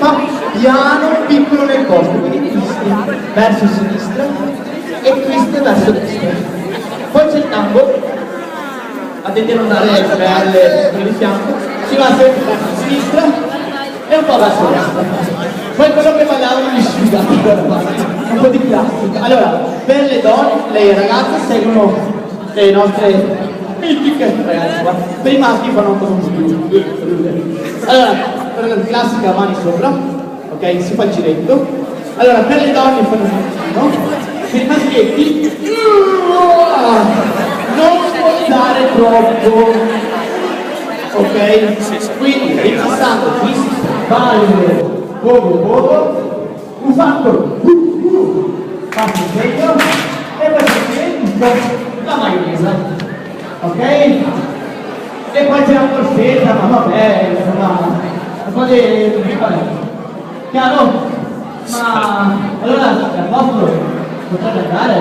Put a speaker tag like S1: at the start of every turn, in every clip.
S1: fa piano, piccolo nel corpo, quindi twist verso sinistra e twist verso destra. Poi c'è il tango, attenti a non dare belle di fianco, si va sempre verso sinistra e un po' verso destra. Poi quello che ballavano gli sfigati, un po' di classica. Allora, per le donne, le ragazze seguono le nostre mitiche ragazze, per i maschi fanno un po' più. Allora, per la classica mani sopra, ok? Si fa il giretto. Allora, per le donne fanno un pochino, per i maschietti non sforzare troppo, ok? Quindi ripassando qui si sbaglio. Poco, un fatto, fatto il segno e poi si vede la maionese, ok? E poi c'è la polpetta, ma vabbè, un po' di chiaro? Ma allora a posto potrebbe andare?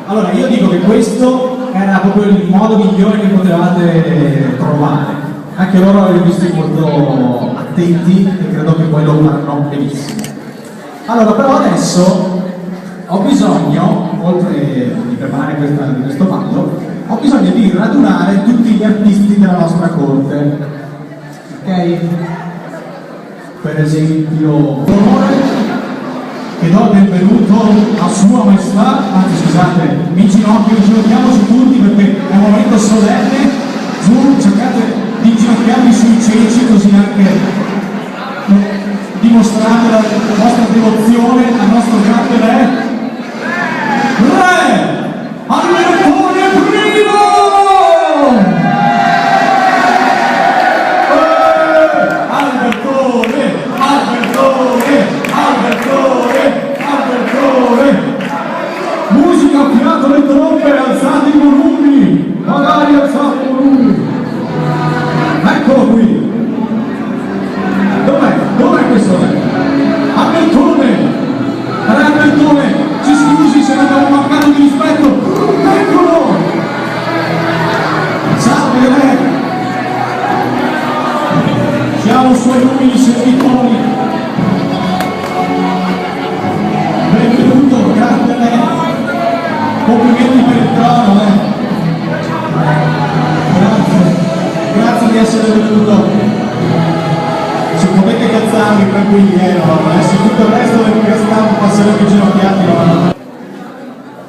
S2: Allora io dico che questo era proprio il modo migliore che potevate trovare. Anche loro li ho visti molto attenti e credo che poi lo faranno benissimo. Allora, però adesso ho bisogno, oltre di preparare questo ballo, ho bisogno di radunare tutti gli artisti della nostra corte. Ok? Per esempio, che do il benvenuto a Sua Maestà, anzi scusate, mi ginocchiamoci tutti perché è un momento solenne. Giù, cercate di inginocchiarvi sui ceci, così anche dimostrate la vostra devozione al nostro grande re. Re Albertone primo! Albertone, Albertone, Albertone, Albertone! Musica a fiato le trombe, alzate i volumi! Magari alzate i volumi! Eccolo qui! Dov'è questo re? Albertone! Re Albertone! Ci scusi se non abbiamo mancato di rispetto! Eccolo! Salve re! Siamo suoi umili servitori! Benvenuto, grande re! Complimenti per il trono, Grazie di essere venuto. Se potete cazzarvi tranquilli, no? Adesso tutto il resto del castampo passerete ginocchiati.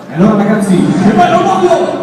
S2: E allora ragazzi, che bello mondo!